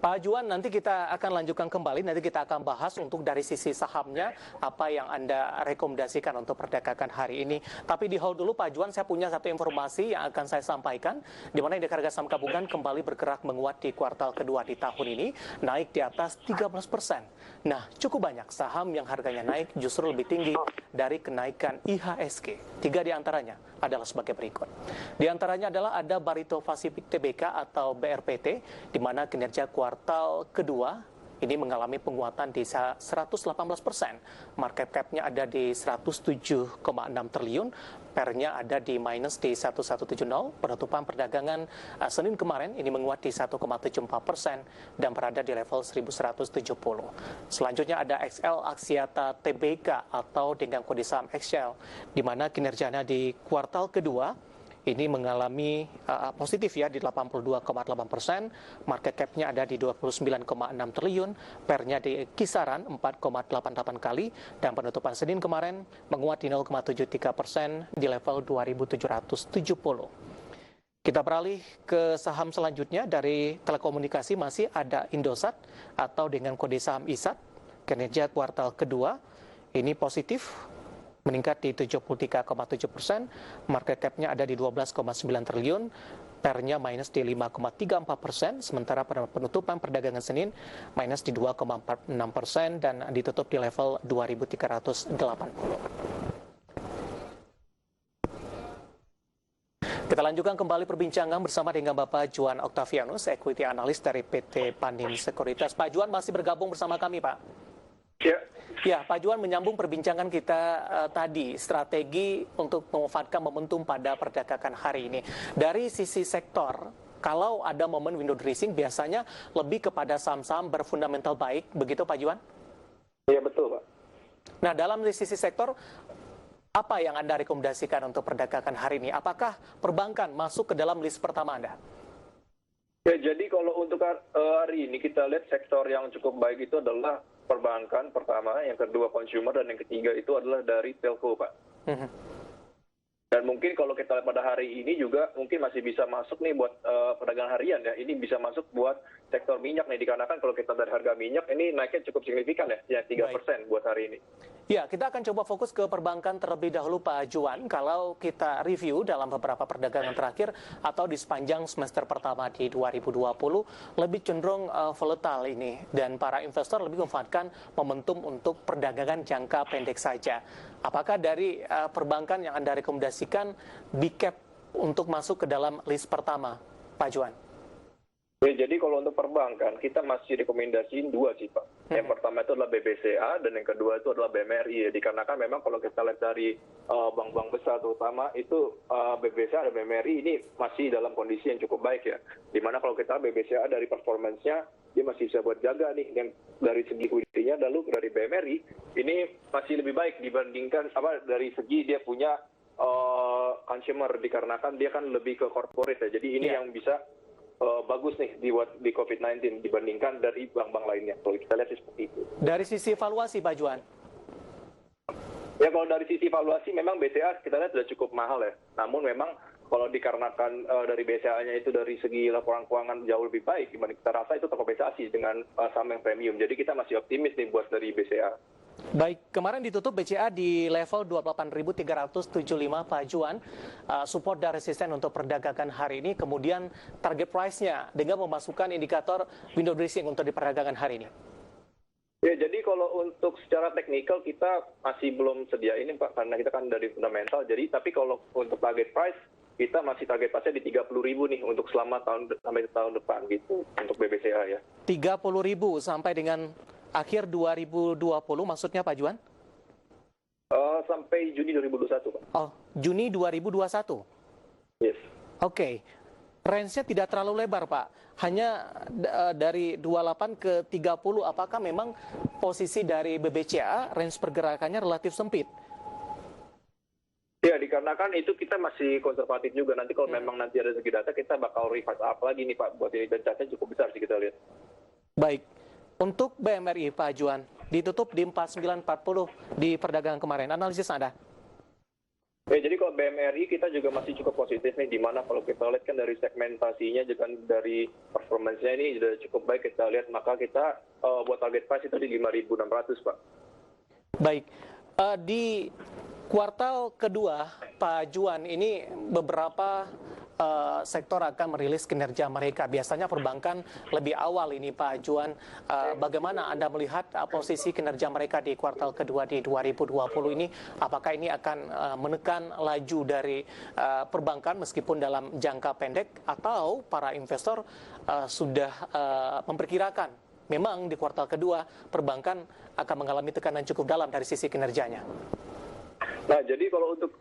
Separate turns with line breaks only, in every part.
Pak Juan, nanti kita akan lanjutkan kembali, nanti kita akan bahas untuk dari sisi sahamnya, apa yang Anda rekomendasikan untuk perdagangan hari ini. Tapi di hold dulu Pak Juan, saya punya satu informasi yang akan saya sampaikan, di mana indeks harga saham gabungan kembali bergerak menguat di kuartal kedua di tahun ini, naik di atas 13%. Nah, cukup banyak saham yang harganya naik justru lebih tinggi dari kenaikan IHSG. 3 di antaranya adalah sebagai berikut. Di antaranya adalah ada Barito Pacific Tbk atau BRPT, di mana kinerja kuartal kedua ini mengalami penguatan di 118%. Market cap-nya ada di 107,6 triliun, pernya ada di minus di 1170. Penutupan perdagangan Senin kemarin ini menguat di 1,74% dan berada di level 1170. Selanjutnya ada XL Axiata Tbk atau dengan kode saham XL, di mana kinerjanya di kuartal kedua ini mengalami positif ya di 82,8%, market cap-nya ada di 29,6 triliun, pernya di kisaran 4,88 kali, dan penutupan Senin kemarin menguat di 0,73% di level 2.770. Kita beralih ke saham selanjutnya dari telekomunikasi, masih ada Indosat atau dengan kode saham ISAT, kinerja kuartal kedua ini positif, meningkat di 73,7%, market cap-nya ada di 12,9 triliun, pernya minus di 5,34%, sementara pada penutupan perdagangan Senin minus di 2,46% dan ditutup di level 2.380. Kita lanjutkan kembali perbincangan bersama dengan Bapak Juan Octavianus, equity analyst dari PT Pandin Sekuritas. Pak Juan masih bergabung bersama kami, Pak. Ya, Pak Juan, menyambung perbincangan kita tadi, strategi untuk memanfaatkan momentum pada perdagangan hari ini. Dari sisi sektor, kalau ada momen window dressing, biasanya lebih kepada saham-saham berfundamental baik, begitu Pak Juan?
Iya, betul Pak.
Nah, dalam sisi sektor, apa yang Anda rekomendasikan untuk perdagangan hari ini? Apakah perbankan masuk ke dalam list pertama Anda?
Ya, jadi kalau untuk hari ini kita lihat sektor yang cukup baik itu adalah perbankan pertama, yang kedua consumer, dan yang ketiga itu adalah dari telco, Pak. Dan mungkin kalau kita lihat pada hari ini juga mungkin masih bisa masuk nih buat perdagangan harian ya. Ini bisa masuk buat sektor minyak nih, dikarenakan kalau kita dari harga minyak ini naiknya cukup signifikan ya 3% buat hari ini.
Ya, kita akan coba fokus ke perbankan terlebih dahulu Pak Juan. Kalau kita review dalam beberapa perdagangan terakhir atau di sepanjang semester pertama di 2020, lebih cenderung volatile ini. Dan para investor lebih memanfaatkan momentum untuk perdagangan jangka pendek saja. Apakah dari perbankan yang Anda rekomendasikan big cap untuk masuk ke dalam list pertama, Pak Juan?
Ya, jadi kalau untuk perbankan, kita masih rekomendasiin dua sih Pak. Yang pertama itu adalah BBCA, dan yang kedua itu adalah BMRI. Ya. Dikarenakan memang kalau kita lihat dari bank-bank besar terutama, itu BBCA dan BMRI ini masih dalam kondisi yang cukup baik ya. Dimana kalau kita BBCA dari performance-nya, dia masih bisa buat jaga nih. Yang dari segi liquidity-nya, lalu dari BMRI, ini masih lebih baik dibandingkan dari segi dia punya consumer, dikarenakan dia kan lebih ke corporate ya. Jadi ini yang bisa bagus nih di COVID-19 dibandingkan dari bank-bank lainnya. Kalau kita lihat seperti itu.
Dari sisi valuasi, Pak Juan?
Ya, kalau dari sisi valuasi memang BCA kita lihat sudah cukup mahal ya. Namun memang kalau dikarenakan dari BCA-nya itu dari segi laporan keuangan jauh lebih baik, dibanding kita rasa itu terkompensasi dengan saham yang premium. Jadi kita masih optimis nih buat dari BCA.
Baik, kemarin ditutup BCA di level 28.375 Pak Juan, support dan resisten untuk perdagangan hari ini, kemudian target price-nya dengan memasukkan indikator window dressing untuk di perdagangan hari ini.
Ya, jadi kalau untuk secara teknikal kita masih belum sedia ini Pak, karena kita kan dari fundamental. Jadi tapi kalau untuk target price kita masih target price-nya di 30.000 nih untuk selama sampai tahun depan gitu untuk BBCA ya.
30.000 sampai dengan akhir 2020 maksudnya Pak Juan?
Sampai Juni 2021 Pak.
Oh, Juni 2021?
Yes.
Oke. Range-nya tidak terlalu lebar Pak. Hanya dari 28 ke 30, apakah memang posisi dari BBCA range pergerakannya relatif sempit?
Ya, dikarenakan itu kita masih konservatif juga. Nanti kalau memang nanti ada segi data, kita bakal revise up lagi nih Pak. Buat ini dan catnya cukup besar sih kita lihat.
Baik. Untuk BMRI, Pak Juan, ditutup di 49.40 di perdagangan kemarin. Analisis Anda?
Ya, jadi kalau BMRI kita juga masih cukup positif nih, di mana kalau kita lihat kan dari segmentasinya juga dari performance-nya ini sudah cukup baik kita lihat, maka kita buat target price itu di 5.600, Pak.
Baik, di kuartal kedua, Pak Juan, ini beberapa sektor akan merilis kinerja mereka. Biasanya perbankan lebih awal ini, Pak Juan. Bagaimana Anda melihat posisi kinerja mereka di kuartal kedua di 2020 ini? Apakah ini akan menekan laju dari perbankan meskipun dalam jangka pendek, atau para investor sudah memperkirakan memang di kuartal kedua perbankan akan mengalami tekanan cukup dalam dari sisi kinerjanya?
Nah, jadi kalau untuk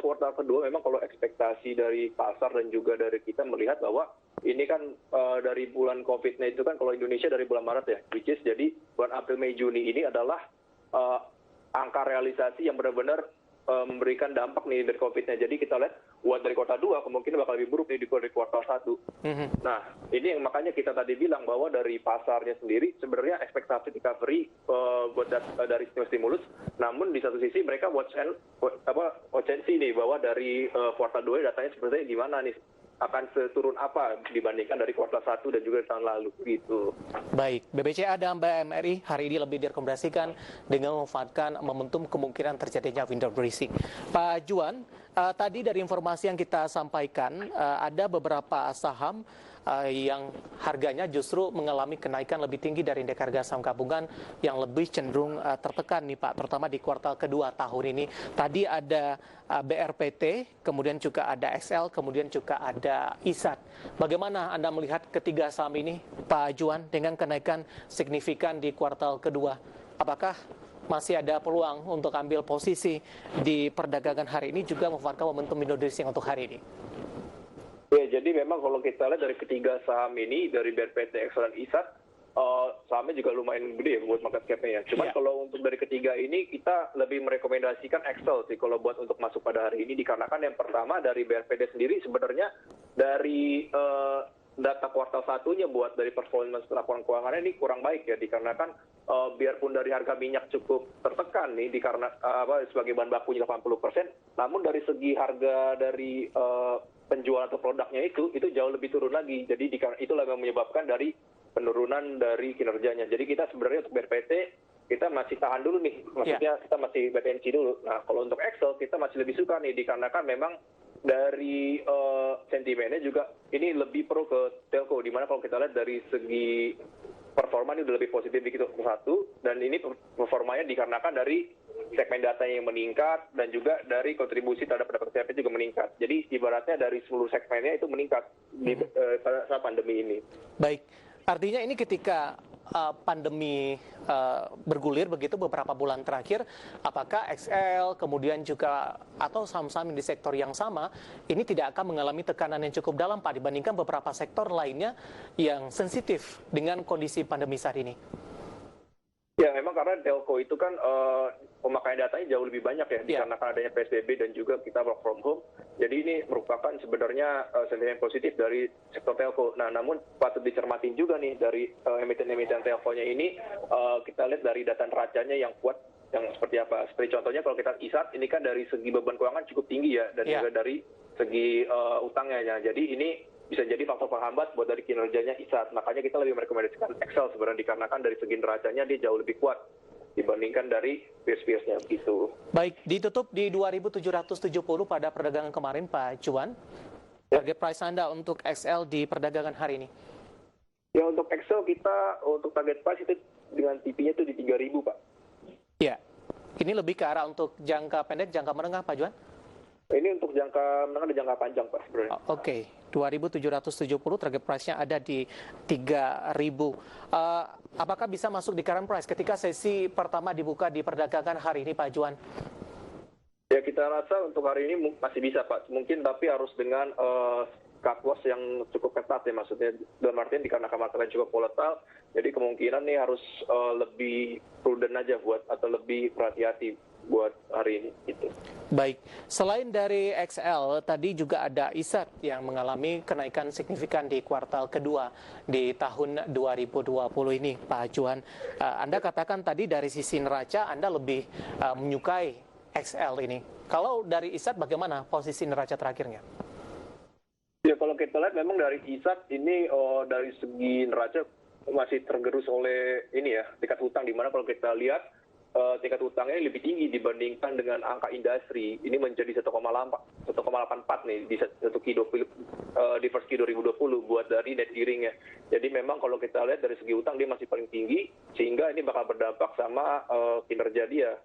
kuartal kedua, memang kalau ekspektasi dari pasar dan juga dari kita melihat bahwa ini kan dari bulan COVID-nya itu kan kalau Indonesia dari bulan Maret ya, which is jadi bulan April, Mei, Juni ini adalah angka realisasi yang benar-benar memberikan dampak nih dari COVID-nya. Jadi kita lihat buat dari kuartal 2 kemungkinan bakal lebih buruk nih di kuartal 1. Nah, ini yang makanya kita tadi bilang bahwa dari pasarnya sendiri sebenarnya ekspektasi recovery buat dari stimulus, namun di satu sisi mereka watch and see nih bahwa dari kuartal 2 datanya sepertinya gimana nih, akan seturun apa dibandingkan dari kuartal 1 dan juga tahun lalu gitu.
Baik, BBCA dan BMRI hari ini lebih direkomendasikan dengan memanfaatkan momentum kemungkinan terjadinya window dressing. Pak Juan, tadi dari informasi yang kita sampaikan, ada beberapa saham yang harganya justru mengalami kenaikan lebih tinggi dari indeks harga saham gabungan yang lebih cenderung tertekan nih Pak, terutama di kuartal kedua tahun ini. Tadi ada BRPT, kemudian juga ada XL, kemudian juga ada ISAT. Bagaimana Anda melihat ketiga saham ini, Pak Juan, dengan kenaikan signifikan di kuartal kedua? Apakah masih ada peluang untuk ambil posisi di perdagangan hari ini juga memanfaatkan momentum window dressing untuk hari ini?
Ya, jadi memang kalau kita lihat dari ketiga saham ini, dari BRPT, XL, dan ISAT, sahamnya juga lumayan gede ya buat market cap-nya ya. Cuman kalau untuk dari ketiga ini, kita lebih merekomendasikan XL sih kalau buat untuk masuk pada hari ini, dikarenakan yang pertama dari BRPT sendiri sebenarnya dari data kuartal satunya buat dari performance laporan keuangannya ini kurang baik ya, dikarenakan biarpun dari harga minyak cukup tertekan nih sebagai bahan bakunya 80%, namun dari segi harga dari penjualan atau produknya itu jauh lebih turun lagi. Jadi itulah yang menyebabkan dari penurunan dari kinerjanya. Jadi kita sebenarnya untuk BRPT kita masih tahan dulu nih, maksudnya kita masih wait and see dulu. Nah, kalau untuk Excel kita masih lebih suka nih, dikarenakan memang dari sentimennya juga ini lebih pro ke telco, dimana kalau kita lihat dari segi performa ini udah lebih positif begitu satu, dan ini performanya dikarenakan dari segmen datanya yang meningkat dan juga dari kontribusi terhadap pendapatan CPI juga meningkat. Jadi ibaratnya dari seluruh segmennya itu meningkat pada saat pandemi ini.
Baik, artinya ini ketika pandemi bergulir begitu beberapa bulan terakhir, apakah XL kemudian juga atau saham-saham di sektor yang sama ini tidak akan mengalami tekanan yang cukup dalam Pak dibandingkan beberapa sektor lainnya yang sensitif dengan kondisi pandemi saat ini?
Ya, memang karena telco itu kan pemakaian datanya jauh lebih banyak ya, dikarenakan adanya PSBB dan juga kita work from home. Jadi ini merupakan sebenarnya sentimen positif dari sektor telco. Nah, namun patut dicermatin juga nih dari emiten-emiten telconya ini, kita lihat dari data neracanya yang kuat, yang seperti apa. Seperti contohnya kalau kita ISAT, ini kan dari segi beban keuangan cukup tinggi ya, dan juga dari segi utangnya. Jadi ini bisa jadi faktor penghambat buat dari kinerjanya ISAT. Makanya kita lebih merekomendasikan Excel sebenarnya, dikarenakan dari segi neracanya dia jauh lebih kuat dibandingkan dari peers-peersnya begitu.
Baik, ditutup di 2.770 pada perdagangan kemarin Pak Juan. Target price Anda untuk XL di perdagangan hari ini?
Ya, untuk Excel kita untuk target price itu dengan TP-nya itu di 3.000 Pak.
Ya, ini lebih ke arah untuk jangka pendek, jangka menengah Pak Juan?
Ini untuk jangka menengah dan jangka panjang Pak sebenarnya.
Oke, 2.770 target price-nya ada di 3.000. Apakah bisa masuk di current price ketika sesi pertama dibuka di perdagangan hari ini Pak Juan?
Ya, kita rasa untuk hari ini masih bisa Pak. Mungkin tapi harus dengan cut loss yang cukup ketat ya, maksudnya dalam artian dikarenakan marketnya cukup volatile, jadi kemungkinan nih harus lebih prudent aja atau lebih berhati-hati buat hari ini gitu.
Baik, selain dari XL, tadi juga ada ISAT yang mengalami kenaikan signifikan di kuartal kedua di tahun 2020 ini, Pak Juan. Anda katakan tadi dari sisi neraca Anda lebih menyukai XL ini. Kalau dari ISAT bagaimana posisi neraca terakhirnya?
Ya kalau kita lihat memang dari ISAT ini dari segi neraca masih tergerus oleh ini ya tingkat hutang, di mana kalau kita lihat tingkat hutangnya lebih tinggi dibandingkan dengan angka industri. Ini menjadi 1,84 nih di di first Q 2020 buat dari net gearingnya. Jadi memang kalau kita lihat dari segi hutang dia masih paling tinggi, sehingga ini bakal berdampak sama kinerja dia.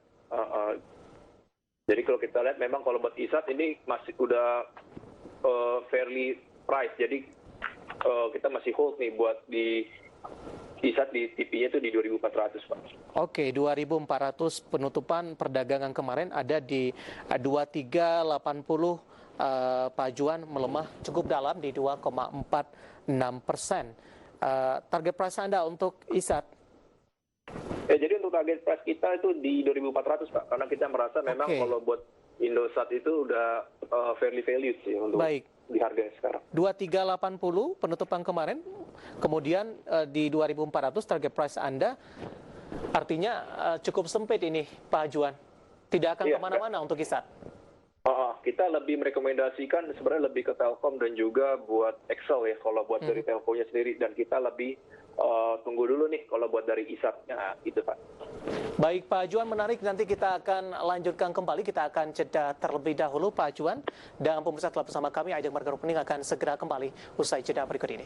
Jadi kalau kita lihat memang kalau buat ISAT ini masih udah fairly price. Jadi kita masih hold nih buat di ISAT di TP-nya itu di 2.400, Pak.
Oke, 2.400 penutupan perdagangan kemarin ada di 2380, Pak Juan, melemah cukup dalam di 2,46%. Target price Anda untuk ISAT?
Ya, jadi untuk target price kita itu di 2.400, Pak. Karena kita merasa memang kalau buat Indosat itu udah fairly valued sih untuk di harga sekarang.
2380 penutupan kemarin, kemudian di 2.400 target price Anda, artinya cukup sempit ini, Pak Juan. Tidak akan kemana-mana untuk ISAT.
Kita lebih merekomendasikan sebenarnya lebih ke Telkom dan juga buat Excel ya, kalau buat dari Telkomnya sendiri, dan kita lebih tunggu dulu nih kalau buat dari ISAT-nya itu, Pak.
Baik Pak Juan, menarik, nanti kita akan lanjutkan kembali, kita akan jeda terlebih dahulu Pak Juan, dan pemirsa telah bersama kami, Ajeng Marga Rupening akan segera kembali usai jeda berikut ini.